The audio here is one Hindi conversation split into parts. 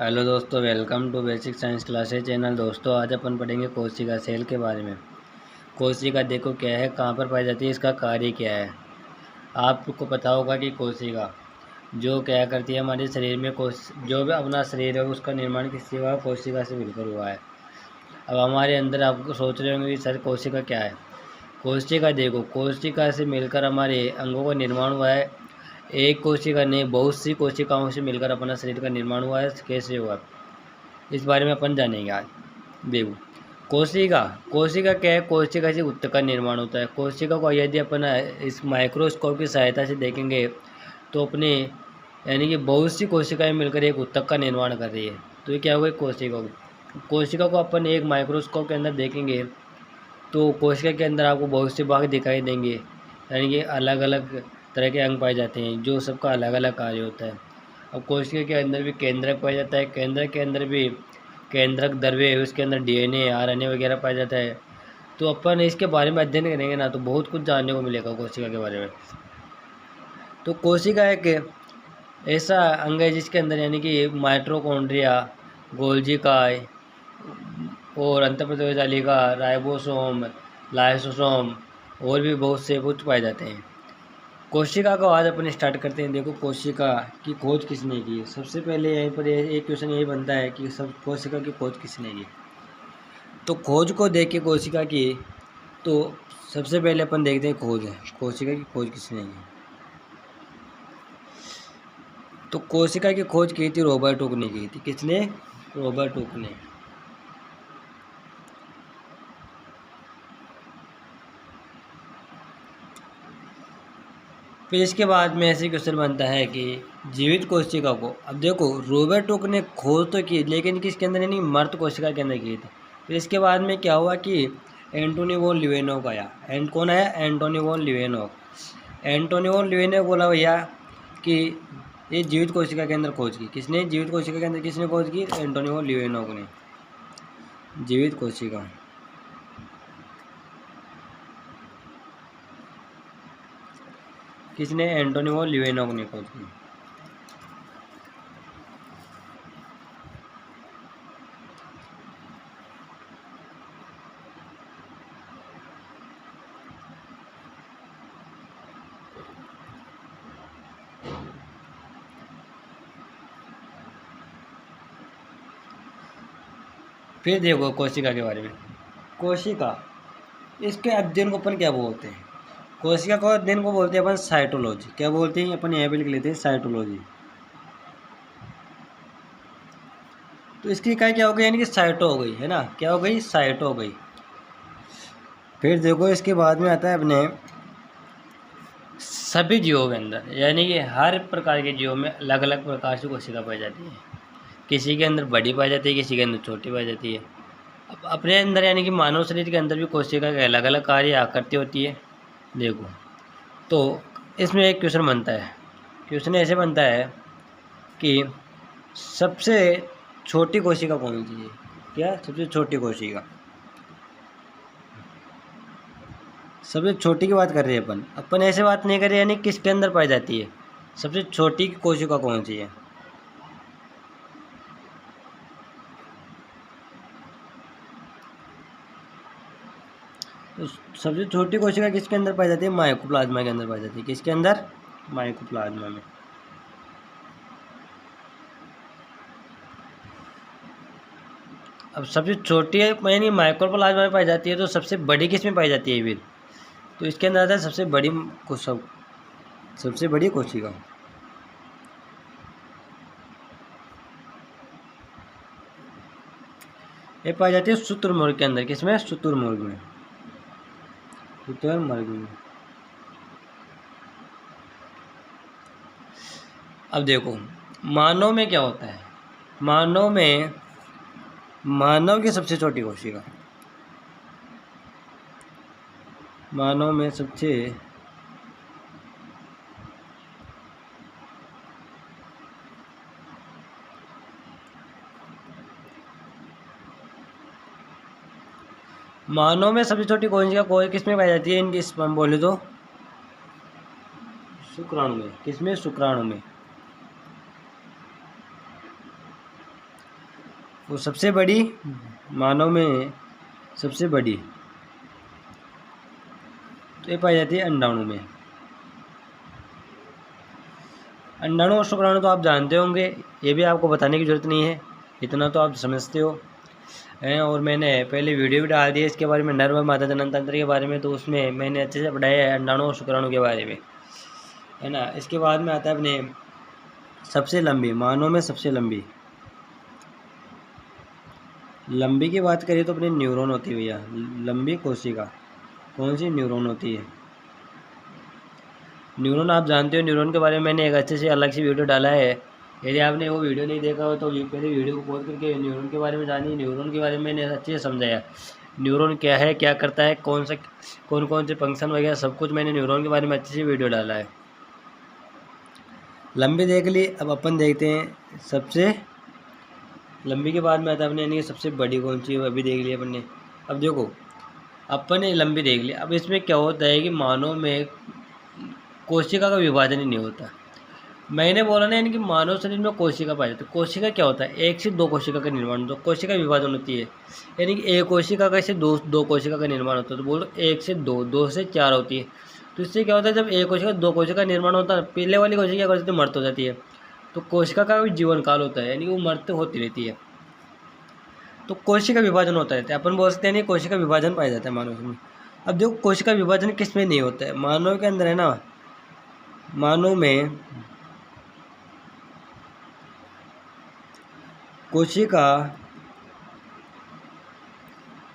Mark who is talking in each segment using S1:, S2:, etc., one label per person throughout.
S1: हेलो दोस्तों, welcome to basic science classes channel. दोस्तों आज अपन पढ़ेंगे कोशिका सेल के बारे में। कोशिका देखो क्या है, कहाँ पर पाई जाती है, इसका कार्य क्या है। आपको पता होगा कि कोशिका जो क्या करती है हमारे शरीर में, जो भी अपना शरीर है उसका निर्माण किससे हुआ है, कोशिका से मिलकर हुआ है। अब हमारे अंदर आपको सोच रहे होंगे कि सर कोशिका क्या है। कोशिका देखो, कोशिका से मिलकर हमारे अंगों का निर्माण हुआ है। एक कोशिका ने बहुत सी कोशिकाओं से मिलकर अपना शरीर का निर्माण हुआ है। कैसे हुआ, इस बारे में अपन जानेंगे आज। देखो कोशिका कोशिका क्या है, कोशिका से ऊतक का निर्माण होता है। कोशिका को यदि अपन इस माइक्रोस्कोप की सहायता से देखेंगे तो अपने यानी कि बहुत सी कोशिकाएं मिलकर एक ऊतक का निर्माण कर रही है। तो ये क्या होगा, कोशिका को अपन एक माइक्रोस्कोप के अंदर देखेंगे तो कोशिका के अंदर आपको बहुत से भाग दिखाई देंगे, यानी कि अलग अलग तरह के अंग पाए जाते हैं जो सबका अलग अलग कार्य होता है। अब कोशिका के अंदर भी केंद्रक पाया जाता है, केंद्रक के अंदर भी केंद्रक द्रव्य है, उसके अंदर डीएनए आरएनए वगैरह पाया जाता है। तो अपन इसके बारे में अध्ययन करेंगे ना तो बहुत कुछ जानने को मिलेगा कोशिका के बारे में। तो कोशिका एक ऐसा अंग है जिसके अंदर यानी कि माइटोकॉन्ड्रिया, गोल्जी काय और अंतःप्राथमिक जालिका, राइबोसोम, लाइसोसोम और भी बहुत से कुछ पाए जाते हैं। कोशिका को आज अपन स्टार्ट करते हैं। देखो कोशिका की खोज किसने की है। सबसे पहले यहीं पर एक क्वेश्चन यही बनता है कि सब कोशिका की खोज किसने की। तो खोज को देख के कोशिका की, तो सबसे पहले अपन देखते हैं खोज है, कोशिका की खोज किसने की। तो कोशिका की खोज की थी रॉबर्ट हुक ने की थी। किसने? रॉबर्ट हुक ने। फिर इसके बाद में ऐसे क्वेश्चन बनता है कि जीवित कोशिका को, अब देखो रॉबर्ट हुक ने खोज तो की लेकिन किसके अंदर, यानी मृत कोशिका के अंदर की थी। फिर इसके बाद में क्या हुआ कि एंटोनी वॉन लीवेनॉक आया। कौन आया? Antonie van Leeuwenhoek. Antonie van Leeuwenhoek बोला भैया कि ये जीवित कोशिका के अंदर खोज की। किसने जीवित कोशिका के अंदर किसने खोज की? एंटोनी वॉन लीवेनॉक ने जीवित कोशिका। किसने? एंटोनी वॉन लीवेनॉक ने खोज की। फिर देखो कोशिका के बारे में। कोशिका, इसके अध्ययन को अपन क्या बोलते हैं? कोशिका को अध्ययन को बोलते हैं अपन साइटोलॉजी। क्या बोलते हैं? अपन यहाँ पे लिख लेते हैं साइटोलॉजी। तो इसकी इकाई क्या हो गई? यानी कि साइटो हो गई, है ना। क्या हो गई? साइटो हो गई। फिर देखो इसके बाद में आता है अपने सभी जीवों के अंदर, यानी कि हर प्रकार के जीवों में अलग अलग प्रकार से कोशिका पाई जाती है। किसी के अंदर बड़ी पाई जाती है, किसी के अंदर छोटी पाई जाती है। अब अपने अंदर यानी कि मानव शरीर के अंदर भी कोशिका के अलग अलग कार्य आकृति होती है। देखो तो इसमें एक क्वेश्चन बनता है। क्वेश्चन ऐसे बनता है कि सबसे छोटी कोशिका कौन सी है? क्या सबसे छोटी कोशिका? सबसे छोटी की बात कर रहे हैं अपन ऐसे बात नहीं कर रहे, यानी किसके अंदर पाई जाती है। सबसे छोटी कोशिका कौन सी है? तो सबसे छोटी कोशिका किसके अंदर पाई जाती है? माइकोप्लाज्मा के अंदर पाई जाती है। किसके अंदर? माइकोप्लाज्मा में। अब सबसे छोटी है यानी माइक्रोप्लाज्मा में पाई जाती है, तो सबसे बड़ी किस में पाई जाती है फिर? तो इसके अंदर आता है सबसे बड़ी सबसे बड़ी कोशिका। ये पाई जाती है शुतुरमुर्ग के अंदर। किसमें? शुतुरमुर्ग में। शुतुरमुर्ग में। अब देखो मानव में क्या होता है। मानव की सबसे छोटी कोशिका, मानव में सबसे छोटी कोशिका किसमें पाई जाती है? इनकी हम बोले तो शुक्राणु में। किसमें? शुक्राणु में। तो सबसे बड़ी मानव में सबसे बड़ी तो ये पाई जाती है अंडाणु में। अंडाणु और शुक्राणु तो आप जानते होंगे, ये भी आपको बताने की ज़रूरत नहीं है, इतना तो आप समझते हो हैं। और मैंने पहले वीडियो भी डाल दी है इसके बारे में, नर व मादा जनन तंत्र के बारे में, तो उसमें मैंने अच्छे से पढ़ाया है अंडाणु और शुक्राणु के बारे में, है ना। इसके बाद में आता है अपने सबसे लंबी, मानव में सबसे लंबी की बात करिए तो अपनी न्यूरॉन होती है भैया, लंबी कोशिका कौन सी, न्यूरॉन होती है। न्यूरॉन आप जानते हो, न्यूरॉन के बारे में मैंने एक अच्छे से अलग से वीडियो डाला है, यदि आपने वो वीडियो नहीं देखा हो तो पहले वीडियो को पॉज करके न्यूरॉन के बारे में जानिए। न्यूरॉन के बारे में मैंने अच्छे से समझाया, न्यूरॉन क्या है, क्या करता है, कौन से फंक्शन वगैरह सब कुछ मैंने न्यूरॉन के बारे में अच्छे से वीडियो डाला है। लंबी देख ली, अब अपन देखते हैं सबसे लंबी के बाद में आता है अपने यानी कि सबसे बड़ी कौन सी है, अभी देख लिया अपन ने। अब देखो अपन ने लंबी देख ली, अब इसमें क्या होता है कि मानव में कोशिका का विभाजन ही नहीं होता। मैंने बोला ना यानी कि मानव शरीर में कोशिका पाई जाती है। कोशिका क्या होता है, एक से दो कोशिका का निर्माण होता है, कोशिका विभाजन होती है, यानी कि एक कोशिका का से दो कोशिका का निर्माण होता है। तो बोलो एक से दो, दो से चार होती है। तो इससे क्या होता है, जब एक कोशिका दो कोशिका का निर्माण होता है, पहले वाली कोशिका क्या करती है, मर्त हो जाती है। तो कोशिका का भी जीवन काल होता है, यानी कि वो मर्त होती रहती है। तो कोशिका विभाजन होता रहता है, अपन बोल सकते हैं नहीं, कोशिका विभाजन पाया जाता है मानव में। अब देखो कोशिका विभाजन किस में नहीं होता है, मानव के अंदर है ना, मानव में कोशिका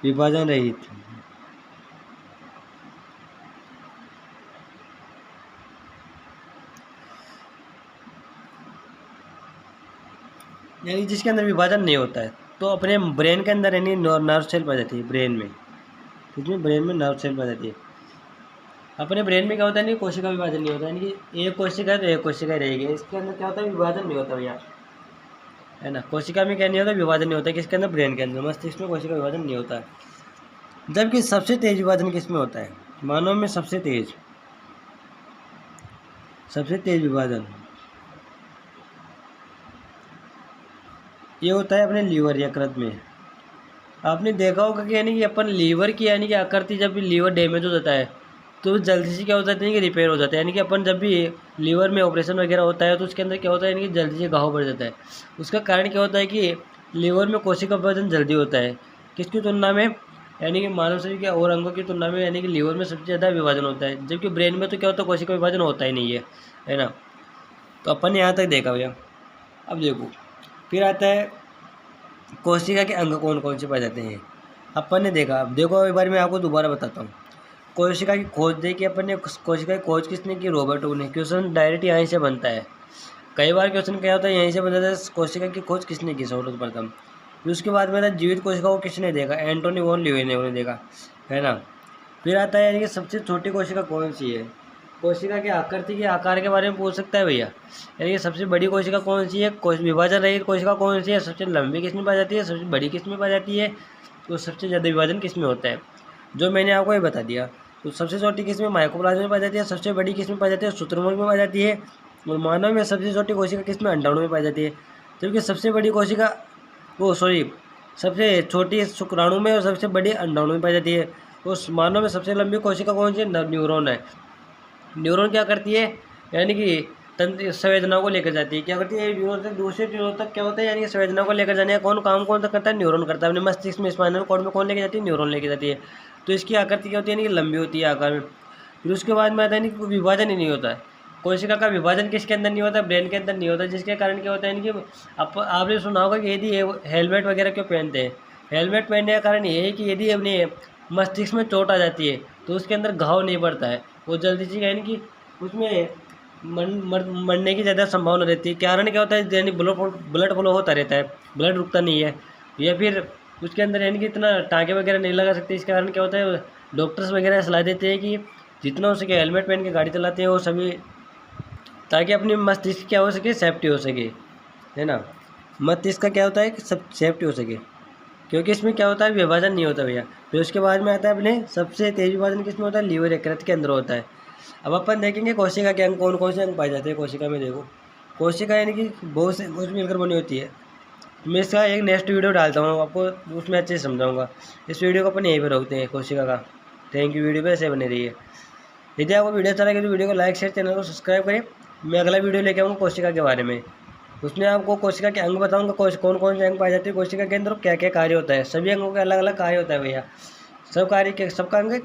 S1: विभाजन रहित, यानी जिसके अंदर विभाजन नहीं होता है। तो अपने ब्रेन के अंदर यानी नर्व सेल पाई जाती है, ब्रेन में, कितनी ब्रेन में नर्व सेल पाई जाती है। अपने ब्रेन में क्या होता है, नहीं कोशिका विभाजन नहीं होता, यानी कि एक कोशिका है तो एक कोशिका रहेगी, इसके अंदर क्या होता है, विभाजन नहीं होता भैया, है ना। कोशिका में क्या नहीं होता, विभाजन नहीं होता, किसके अंदर, ब्रेन के अंदर, मस्तिष्क में कोशिका विभाजन नहीं होता है। जबकि सबसे तेज विभाजन किस में होता है, मानव में सबसे तेज विभाजन ये होता है अपने लीवर यकृत में। आपने देखा होगा कि यानी कि अपन लीवर की यानी कि आकृति, जब भी लीवर डैमेज हो जाता है तो जल्दी से क्या होता है कि रिपेयर हो जाता है। यानी कि अपन जब भी लीवर में ऑपरेशन वगैरह होता है तो उसके अंदर क्या होता है, यानी कि जल्दी से घाव बढ़ जाता है। उसका कारण क्या होता है कि लीवर में कोशिका विभाजन जल्दी होता है, किसकी तुलना में, यानी कि मानव शरीर के और अंगों की तुलना में, यानी कि लीवर में सबसे ज़्यादा विभाजन होता है। जबकि ब्रेन में तो क्या होता है, कोशिका विभाजन होता ही नहीं है ना। तो अपन ने यहाँ तक देखा भैया। अब देखो फिर आता है कोशिका के अंग कौन कौन से पाए जाते हैं, अपन ने देखा। अब देखो एक बार मैं आपको दोबारा बताता हूँ। कोशिका की खोज देखी अपन ने, कोशिका की खोज किसने की, रॉबर्टो ने। क्वेश्चन डायरेक्ट यहीं से बनता है, कई बार क्वेश्चन क्या होता है यहीं से बनता है, कोशिका की खोज किसने की सर्वप्रथम। फिर उसके बाद में जीवित कोशिका को किसने देखा, एंटोनी वॉन लीवेनोव ने देखा, है ना। फिर आता है यानी कि सबसे छोटी कोशिका कौन सी है, कोशिका के आकृति के आकार के बारे में पूछ सकता है भैया। यानी कि सबसे बड़ी कोशिका कौन सी है, विभाजन रहित कोशिका कौन सी है, सबसे लंबी किस में पाई जाती है, सबसे बड़ी किस में पाई जाती है, तो सबसे ज़्यादा विभाजन किस में होता है, जो मैंने आपको ये बता दिया। तो सबसे छोटी किस में, माइक्रोप्लाज्मा में पाई जाती है, सबसे बड़ी किस में पाई जाती है, शुतुरमुर्ग में पाई जाती है, और मानव में सबसे छोटी कोशिका किस में, अंडाणु में पाई जाती है। जबकि सबसे बड़ी कोशिका सबसे छोटी शुक्राणु में और सबसे बड़ी अंडाणु में पाई जाती है। उस मानव में सबसे लंबी कोशिका कौन सी है, न्यूरॉन है। न्यूरॉन क्या करती है, यानी कि तंत्र संवेदनाओं को लेकर जाती है, क्या करती है, न्यूरॉन से दूसरे न्यूरॉन तक क्या होता है, यानी कि संवेदनाओं को लेकर जाने का कौन करता है, न्यूरॉन करता है। अपने मस्तिष्क में, स्पाइनल कॉर्ड में कौन लेके जाती है, न्यूरॉन लेके जाती है। तो इसकी आकृति क्या होती है, यानी कि लंबी होती है आकार में। फिर उसके बाद में आता है कि विभाजन ही नहीं होता है, कोशिका का विभाजन किसके अंदर नहीं होता, ब्रेन के अंदर नहीं होता, जिसके कारण क्या होता है, यानी कि आपने सुना होगा कि यदि हेलमेट वगैरह क्यों पहनते हैं, हेलमेट पहनने का कारण ये है कि यदि अपने मस्तिष्क में चोट आ जाती है तो उसके अंदर घाव नहीं बढ़ता है, वो जल्दी से, यानी कि उसमें मरने की ज़्यादा संभावना रहती है। कारण क्या होता है, यानी ब्लड फ्लो होता रहता है, ब्लड रुकता नहीं है, या फिर उसके अंदर यानी कि इतना टाँके वगैरह नहीं लगा सकते। इस कारण क्या होता है, डॉक्टर्स वगैरह सलाह देते हैं कि जितना हो सके हेलमेट पहन के गाड़ी चलाते हैं वो सभी, ताकि अपनी मस्तिष्क क्या हो सके, सेफ्टी हो सके, है ना। मस्तिष्क का क्या होता है कि सब सेफ्टी हो सके, क्योंकि इसमें क्या होता है, विभाजन नहीं होता भैया। फिर उसके बाद में आता है अपने सबसे तेज विभाजन किसमें होता है, लीवर यकृत के अंदर होता है। अब अपन देखेंगे कोशिका के अंग कौन कौन से अंग पाए जाते हैं। कोशिका में देखो, कोशिका यानी कि बहुत से कोश मिलकर बनी होती है।
S2: मैं इसका एक नेक्स्ट वीडियो डालता हूँ आपको, उसमें अच्छे से समझाऊंगा। इस वीडियो को अपन यहीं पर रोकते हैं कोशिका का। थैंक यू, वीडियो पे ऐसे बने रहिए। यदि आपको वीडियो अच्छा लगे तो वीडियो को लाइक शेयर, चैनल को सब्सक्राइब करें। मैं अगला वीडियो लेके आऊँगा कोशिका के बारे में। उसमें आपको कोशिका के अंग बताऊँगा, कौन कौन से अंग पाए जाते हैं कोशिका के अंदर, क्या क्या कार्य होता है। सभी अंगों का अलग अलग कार्य होता है भैया। सब कार्य के सबका अंग